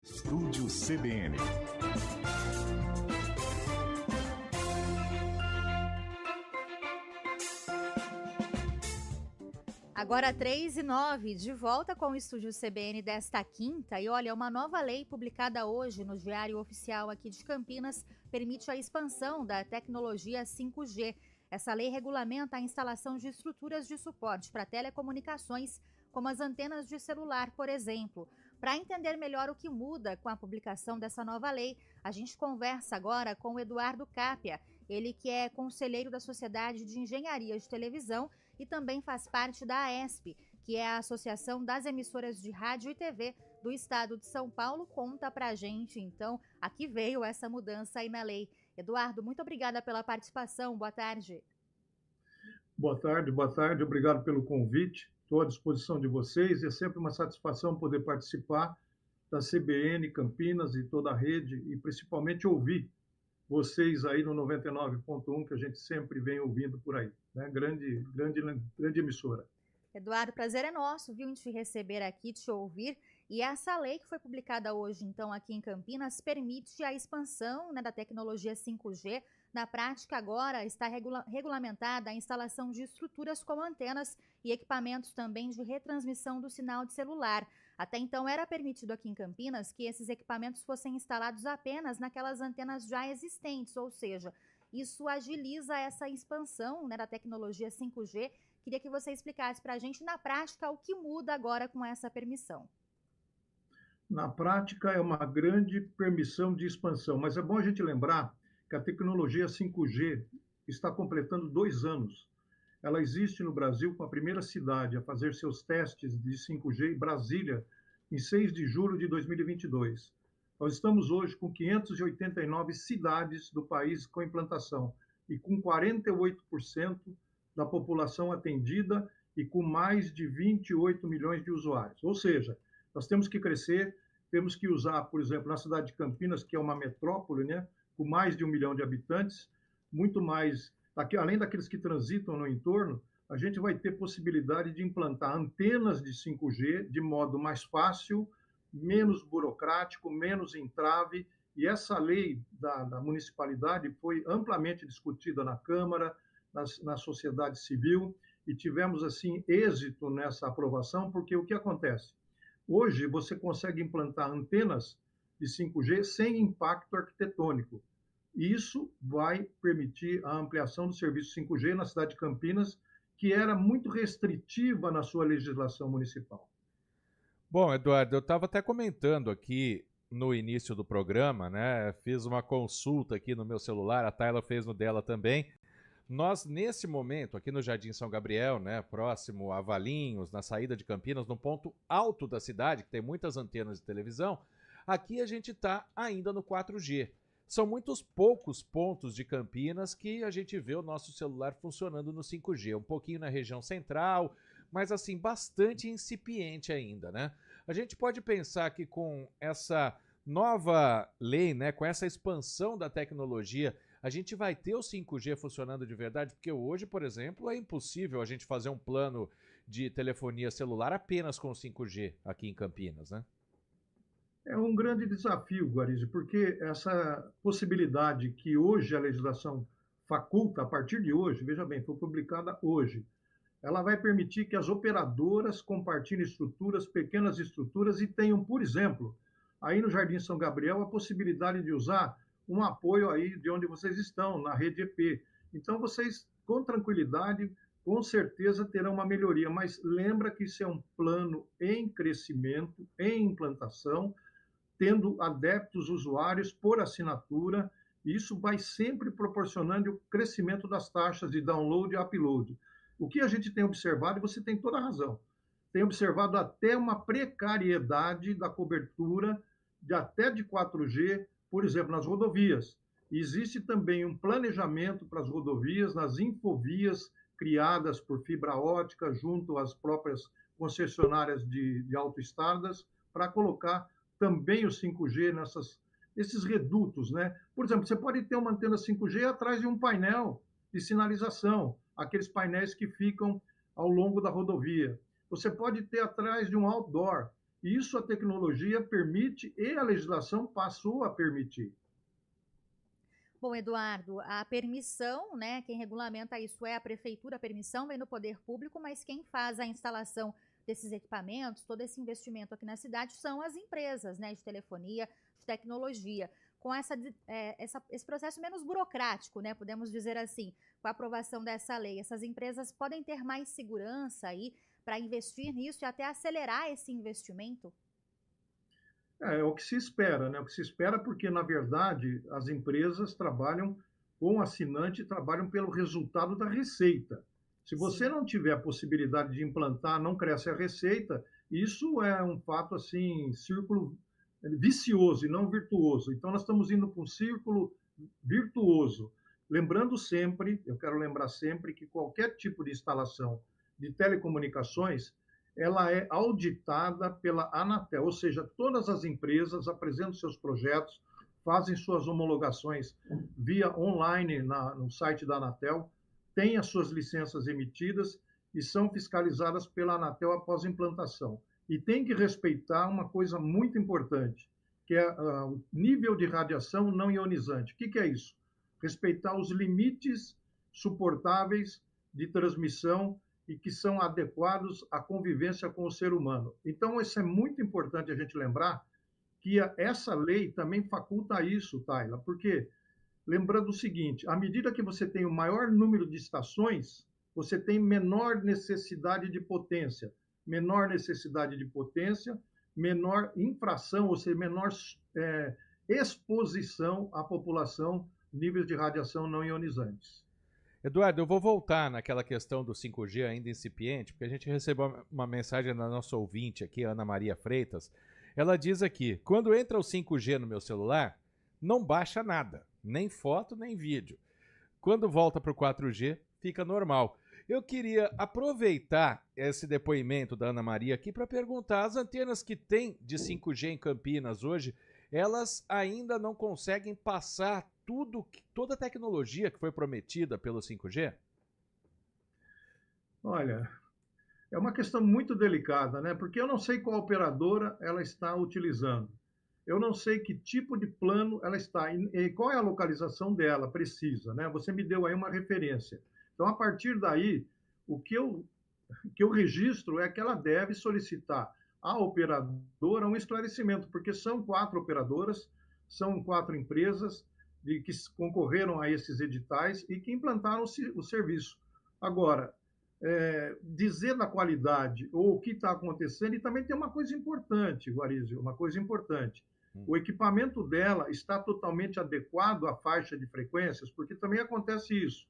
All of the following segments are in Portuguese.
Estúdio CBN. Agora 3h09, de volta com o Estúdio CBN desta quinta. E olha, uma nova lei publicada hoje no Diário Oficial aqui de Campinas permite a expansão da tecnologia 5G. Essa lei regulamenta a instalação de estruturas de suporte para telecomunicações, como as antenas de celular, por exemplo. Para entender melhor o que muda com a publicação dessa nova lei, a gente conversa agora com o Eduardo Capia, ele que é conselheiro da Sociedade de Engenharia de Televisão e também faz parte da AESP, que é a Associação das Emissoras de Rádio e TV do Estado de São Paulo. Conta pra gente, então, a que veio essa mudança aí na lei. Eduardo, muito obrigada pela participação. Boa tarde. Boa tarde. Obrigado pelo convite. Estou à disposição de vocês. É sempre uma satisfação poder participar da CBN Campinas e toda a rede e principalmente ouvir vocês aí no 99.1, que a gente sempre vem ouvindo por aí, né? Grande emissora. Eduardo, prazer é nosso, viu, em te receber aqui, te ouvir. E essa lei que foi publicada hoje, então, aqui em Campinas, permite a expansão, né, da tecnologia 5G. Na prática, agora está regulamentada a instalação de estruturas com antenas e equipamentos também de retransmissão do sinal de celular. Até então, era permitido aqui em Campinas que esses equipamentos fossem instalados apenas naquelas antenas já existentes, ou seja, isso agiliza essa expansão, né, da tecnologia 5G. Queria que você explicasse para a gente, na prática, o que muda agora com essa permissão. Na prática, é uma grande permissão de expansão, mas é bom a gente lembrar que a tecnologia 5G está completando 2 anos. Ela existe no Brasil com a primeira cidade a fazer seus testes de 5G, Brasília, em 6 de julho de 2022. Nós estamos hoje com 589 cidades do país com implantação e com 48% da população atendida e com mais de 28 milhões de usuários. Ou seja, nós temos que crescer, temos que usar, por exemplo, na cidade de Campinas, que é uma metrópole, né, com mais de 1 milhão de habitantes, muito mais, além daqueles que transitam no entorno, a gente vai ter possibilidade de implantar antenas de 5G de modo mais fácil, menos burocrático, menos entrave, e essa lei da municipalidade foi amplamente discutida na Câmara, na sociedade civil, e tivemos, assim, êxito nessa aprovação, porque o que acontece? Hoje, você consegue implantar antenas de 5G sem impacto arquitetônico. Isso vai permitir a ampliação do serviço 5G na cidade de Campinas, que era muito restritiva na sua legislação municipal. Bom, Eduardo, eu estava até comentando aqui no início do programa, né? Fiz uma consulta aqui no meu celular, a Tayla fez no dela também. Nós, nesse momento, aqui no Jardim São Gabriel, né, próximo a Valinhos, na saída de Campinas, no ponto alto da cidade, que tem muitas antenas de televisão, aqui a gente está ainda no 4G. São muitos poucos pontos de Campinas que a gente vê o nosso celular funcionando no 5G. Um pouquinho na região central, mas assim, bastante incipiente ainda, né? A gente pode pensar que com essa nova lei, né, com essa expansão da tecnologia, a gente vai ter o 5G funcionando de verdade, porque hoje, por exemplo, é impossível a gente fazer um plano de telefonia celular apenas com 5G aqui em Campinas, né? É um grande desafio, Guarizi, porque essa possibilidade que hoje a legislação faculta, a partir de hoje, veja bem, foi publicada hoje, ela vai permitir que as operadoras compartilhem estruturas, pequenas estruturas, e tenham, por exemplo, aí no Jardim São Gabriel, a possibilidade de usar um apoio aí de onde vocês estão, na rede EP. Então, vocês, com tranquilidade, com certeza terão uma melhoria, mas lembra que isso é um plano em crescimento, em implantação, tendo adeptos usuários por assinatura, e isso vai sempre proporcionando o crescimento das taxas de download e upload. O que a gente tem observado, e você tem toda a razão, tem observado até uma precariedade da cobertura até de 4G, por exemplo, nas rodovias. Existe também um planejamento para as rodovias, nas infovias criadas por fibra ótica junto às próprias concessionárias de autoestradas, para colocar também o 5G nesses redutos, né? Por exemplo, você pode ter uma antena 5G atrás de um painel de sinalização, aqueles painéis que ficam ao longo da rodovia. Você pode ter atrás de um outdoor. Isso a tecnologia permite e a legislação passou a permitir. Bom, Eduardo, a permissão, né, quem regulamenta isso é a prefeitura, a permissão vem do poder público, mas quem faz a instalação desses equipamentos, todo esse investimento aqui na cidade são as empresas, né, de telefonia, de tecnologia. Com esse processo menos burocrático, né, podemos dizer assim, com a aprovação dessa lei, essas empresas podem ter mais segurança aí para investir nisso e até acelerar esse investimento? É o que se espera, né? O que se espera porque, na verdade, as empresas trabalham com o assinante, trabalham pelo resultado da receita. Se você Sim. não tiver a possibilidade de implantar, não cresce a receita, isso é um fato assim, círculo vicioso e não virtuoso. Então, nós estamos indo para um círculo virtuoso. Lembrando sempre, eu quero lembrar sempre que qualquer tipo de instalação de telecomunicações ela é auditada pela Anatel, ou seja, todas as empresas apresentam seus projetos, fazem suas homologações via online no site da Anatel, têm as suas licenças emitidas e são fiscalizadas pela Anatel após implantação. E tem que respeitar uma coisa muito importante, que é o nível de radiação não ionizante. O que é isso? Respeitar os limites suportáveis de transmissão e que são adequados à convivência com o ser humano. Então, isso é muito importante a gente lembrar que essa lei também faculta isso, Tayla, porque, lembrando o seguinte, à medida que você tem o maior número de estações, você tem menor necessidade de potência. Menor necessidade de potência, menor infração, ou seja, menor exposição à população, níveis de radiação não ionizantes. Eduardo, eu vou voltar naquela questão do 5G ainda incipiente, porque a gente recebeu uma mensagem da nossa ouvinte aqui, Ana Maria Freitas. Ela diz aqui, quando entra o 5G no meu celular, não baixa nada, nem foto, nem vídeo. Quando volta para o 4G, fica normal. Eu queria aproveitar esse depoimento da Ana Maria aqui para perguntar, as antenas que tem de 5G em Campinas hoje, elas ainda não conseguem passar toda a tecnologia que foi prometida pelo 5G? Olha, é uma questão muito delicada, né? Porque eu não sei qual operadora ela está utilizando. Eu não sei que tipo de plano ela está e qual é a localização dela precisa, né? Você me deu aí uma referência. Então, a partir daí, o que eu registro é que ela deve solicitar à operadora um esclarecimento, porque são 4 operadoras, são 4 empresas que concorreram a esses editais e que implantaram o serviço. Agora, dizer da qualidade ou o que está acontecendo, e também tem uma coisa importante, Guarizio, uma coisa importante. O equipamento dela está totalmente adequado à faixa de frequências, porque também acontece isso.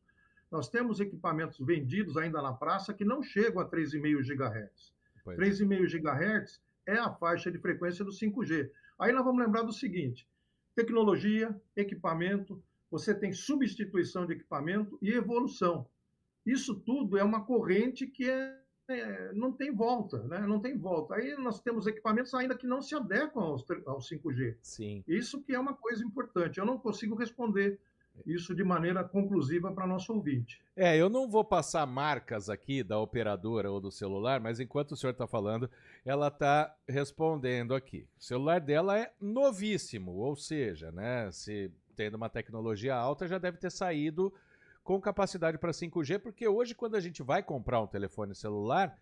Nós temos equipamentos vendidos ainda na praça que não chegam a 3,5 GHz. 3,5 GHz é a faixa de frequência do 5G. Aí nós vamos lembrar do seguinte, tecnologia, equipamento, você tem substituição de equipamento e evolução. Isso tudo é uma corrente que não tem volta, né? Não tem volta. Aí nós temos equipamentos ainda que não se adequam ao 5G. Sim. Isso que é uma coisa importante. Eu não consigo responder isso de maneira conclusiva para nosso ouvinte. Eu não vou passar marcas aqui da operadora ou do celular, mas enquanto o senhor está falando, ela está respondendo aqui. O celular dela é novíssimo, ou seja, né, se tendo uma tecnologia alta, já deve ter saído com capacidade para 5G, porque hoje quando a gente vai comprar um telefone celular,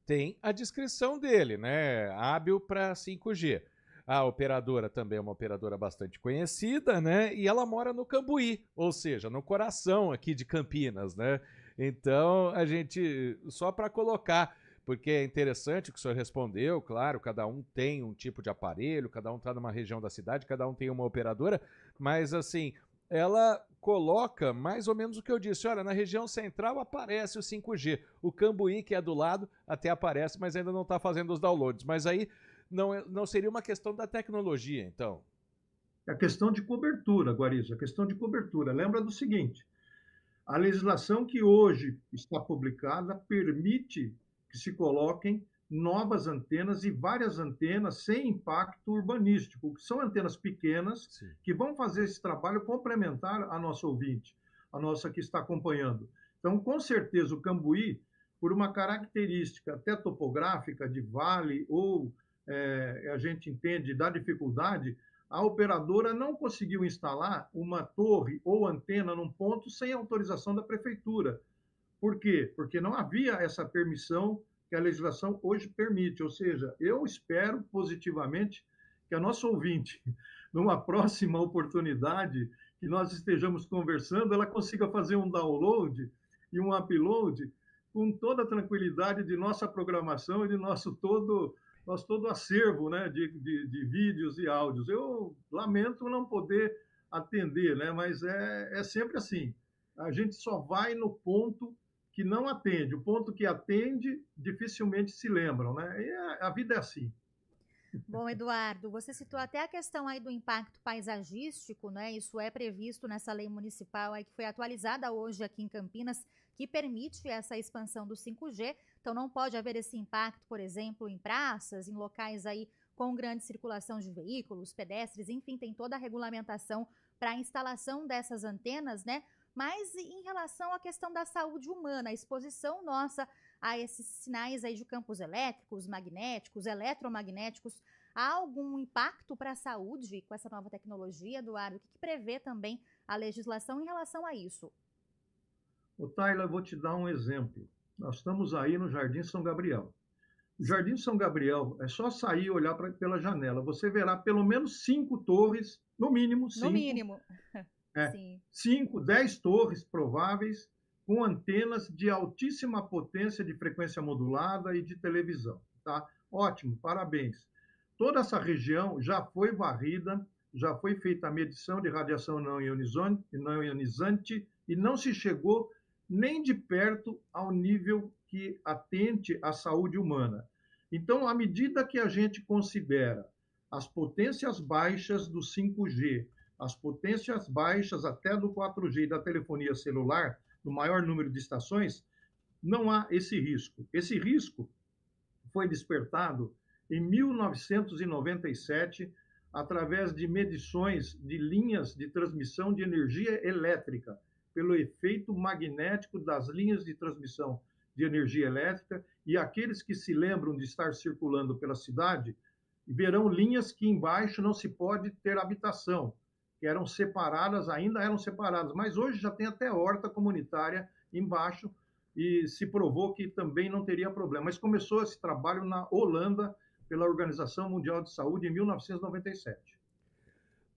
tem a descrição dele, né, hábil para 5G. A operadora também é uma operadora bastante conhecida, né? E ela mora no Cambuí, ou seja, no coração aqui de Campinas, né? Então, a gente, só para colocar, porque é interessante o que o senhor respondeu, claro, cada um tem um tipo de aparelho, cada um está numa região da cidade, cada um tem uma operadora, mas assim, ela coloca mais ou menos o que eu disse, olha, na região central aparece o 5G, o Cambuí, que é do lado, até aparece, mas ainda não está fazendo os downloads, mas aí não seria uma questão da tecnologia, então? É a questão de cobertura, Guarizo, a questão de cobertura. Lembra do seguinte, a legislação que hoje está publicada permite que se coloquem novas antenas e várias antenas sem impacto urbanístico, que são antenas pequenas, sim, que vão fazer esse trabalho complementar a nossa ouvinte, a nossa que está acompanhando. Então, com certeza, o Cambuí, por uma característica até topográfica de vale ou a gente entende da dificuldade, a operadora não conseguiu instalar uma torre ou antena num ponto sem autorização da prefeitura. Por quê? Porque não havia essa permissão que a legislação hoje permite. Ou seja, eu espero positivamente que a nossa ouvinte, numa próxima oportunidade que nós estejamos conversando, ela consiga fazer um download e um upload com toda a tranquilidade de nossa programação e de nosso todo acervo, né, de vídeos e áudios. Eu lamento não poder atender, né, mas é sempre assim. A gente só vai no ponto que não atende. O ponto que atende, dificilmente se lembram, né? E a vida é assim. Bom, Eduardo, você citou até a questão aí do impacto paisagístico, né? Isso é previsto nessa lei municipal aí que foi atualizada hoje aqui em Campinas, que permite essa expansão do 5G. Então não pode haver esse impacto, por exemplo, em praças, em locais aí com grande circulação de veículos, pedestres, enfim, tem toda a regulamentação para a instalação dessas antenas, né? Mas em relação à questão da saúde humana, a exposição nossa a esses sinais aí de campos elétricos, magnéticos, eletromagnéticos, há algum impacto para a saúde com essa nova tecnologia, Eduardo? O que prevê também a legislação em relação a isso? Ô, Tayla, eu vou te dar um exemplo. Nós estamos aí no Jardim São Gabriel. O Jardim São Gabriel, é só sair e olhar pela janela. Você verá pelo menos 5 torres, no mínimo 5. No mínimo. Sim. 5, 10 torres prováveis com antenas de altíssima potência de frequência modulada e de televisão. Tá? Ótimo, parabéns. Toda essa região já foi varrida, já foi feita a medição de radiação não ionizante e não se chegou nem de perto ao nível que atente à saúde humana. Então, à medida que a gente considera as potências baixas do 5G, as potências baixas até do 4G da telefonia celular, no maior número de estações, não há esse risco. Esse risco foi despertado em 1997, através de medições de linhas de transmissão de energia elétrica, pelo efeito magnético das linhas de transmissão de energia elétrica, e aqueles que se lembram de estar circulando pela cidade verão linhas que embaixo não se pode ter habitação, que eram separadas, ainda eram separadas, mas hoje já tem até horta comunitária embaixo, e se provou que também não teria problema. Mas começou esse trabalho na Holanda, pela Organização Mundial de Saúde, em 1997.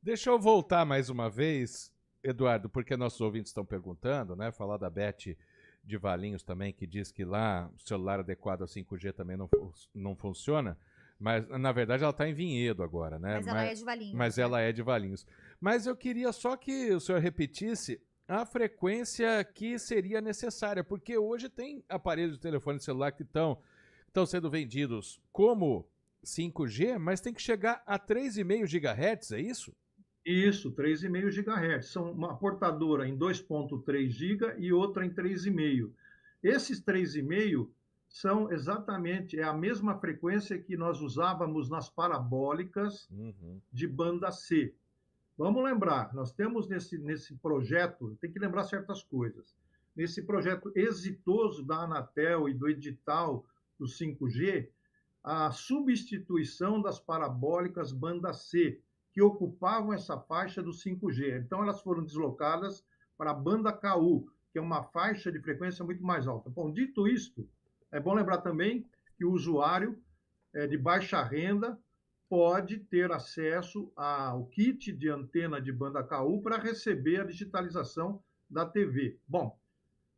Deixa eu voltar mais uma vez, Eduardo, porque nossos ouvintes estão perguntando, né? Falar da Beth de Valinhos também, que diz que lá o celular adequado a 5G também não funciona. Mas, na verdade, ela está em Vinhedo agora, né? Mas ela é de Valinhos. Mas né? ela é de Valinhos. Mas eu queria só que o senhor repetisse a frequência que seria necessária, porque hoje tem aparelhos de telefone celular que estão sendo vendidos como 5G, mas tem que chegar a 3,5 GHz, é isso? Isso, 3,5 GHz. São uma portadora em 2,3 GB e outra em 3,5. Esses 3,5 são exatamente a mesma frequência que nós usávamos nas parabólicas de banda C. Vamos lembrar, nós temos nesse projeto, tem que lembrar certas coisas. Nesse projeto exitoso da Anatel e do edital do 5G, a substituição das parabólicas banda C, que ocupavam essa faixa do 5G. Então, elas foram deslocadas para a banda KU, que é uma faixa de frequência muito mais alta. Bom, dito isto, é bom lembrar também que o usuário de baixa renda pode ter acesso ao kit de antena de banda KU para receber a digitalização da TV. Bom,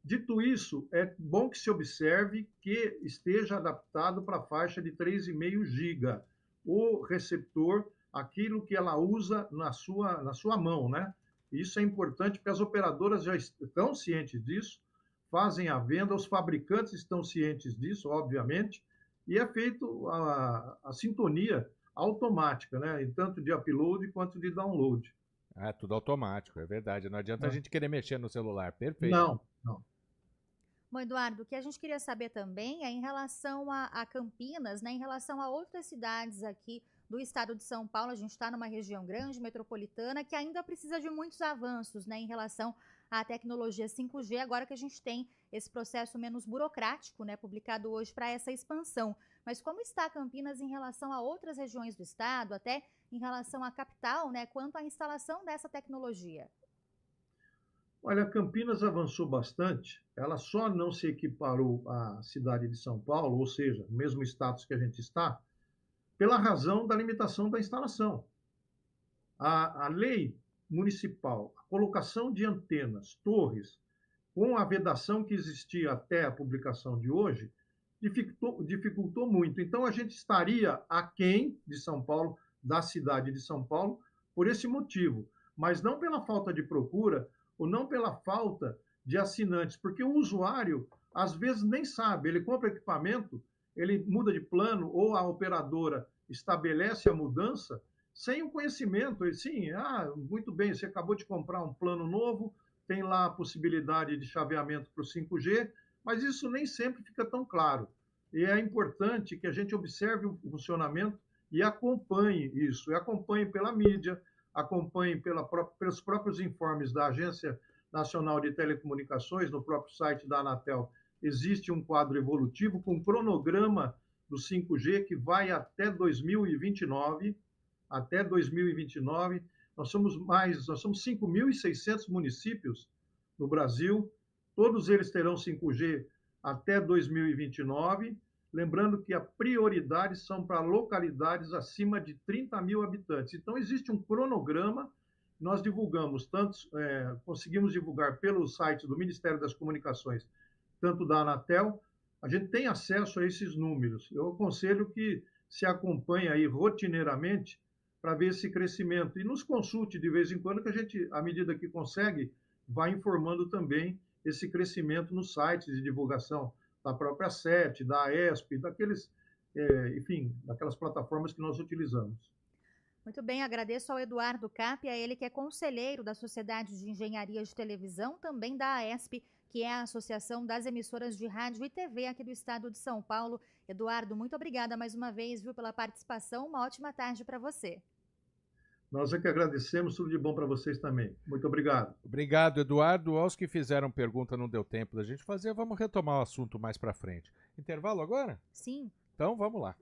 dito isso, é bom que se observe que esteja adaptado para a faixa de 3,5 GB. O receptor, aquilo que ela usa na sua mão, né? Isso é importante porque as operadoras já estão cientes disso, fazem a venda, os fabricantes estão cientes disso, obviamente, e é feito a sintonia automática, né? Tanto de upload quanto de download. É tudo automático, é verdade. Não adianta a gente querer mexer no celular. Perfeito. Não. Bom, Eduardo, o que a gente queria saber também é em relação a Campinas, né? Em relação a outras cidades aqui do estado de São Paulo. A gente está numa região grande, metropolitana, que ainda precisa de muitos avanços, né? Em relação à tecnologia 5G, agora que a gente tem esse processo menos burocrático, né? Publicado hoje para essa expansão. Mas como está Campinas em relação a outras regiões do estado, até em relação à capital, né, quanto à instalação dessa tecnologia? Olha, Campinas avançou bastante, ela só não se equiparou à cidade de São Paulo, ou seja, o mesmo status que a gente está, pela razão da limitação da instalação. A lei municipal, a colocação de antenas, torres, com a vedação que existia até a publicação de hoje, dificultou muito. Então, a gente estaria aquém de São Paulo, da cidade de São Paulo, por esse motivo, mas não pela falta de procura ou não pela falta de assinantes, porque o usuário, às vezes, nem sabe. Ele compra equipamento, ele muda de plano ou a operadora estabelece a mudança sem o conhecimento. Ele, sim, muito bem, você acabou de comprar um plano novo, tem lá a possibilidade de chaveamento para o 5G, mas isso nem sempre fica tão claro. E é importante que a gente observe o funcionamento e acompanhe isso, e acompanhe pela mídia, acompanhe pelos próprios informes da Agência Nacional de Telecomunicações, no próprio site da Anatel, existe um quadro evolutivo com um cronograma do 5G que vai até 2029. Até 2029, nós somos 5.600 municípios no Brasil, todos eles terão 5G até 2029, lembrando que a prioridade são para localidades acima de 30 mil habitantes. Então, existe um cronograma, nós divulgamos, conseguimos divulgar pelo site do Ministério das Comunicações, tanto da Anatel, a gente tem acesso a esses números. Eu aconselho que se acompanhe aí rotineiramente para ver esse crescimento e nos consulte de vez em quando, que a gente, à medida que consegue, vai informando também esse crescimento nos sites de divulgação da própria SET, da AESP, daquelas plataformas que nós utilizamos. Muito bem, agradeço ao Eduardo Capia, ele que é conselheiro da Sociedade de Engenharia de Televisão, também da AESP, que é a Associação das Emissoras de Rádio e TV aqui do estado de São Paulo. Eduardo, muito obrigada mais uma vez, pela participação. Uma ótima tarde para você. Nós é que agradecemos, tudo de bom para vocês também. Muito obrigado. Obrigado, Eduardo. Aos que fizeram pergunta, não deu tempo da gente fazer, vamos retomar o assunto mais para frente. Intervalo agora? Sim. Então, vamos lá.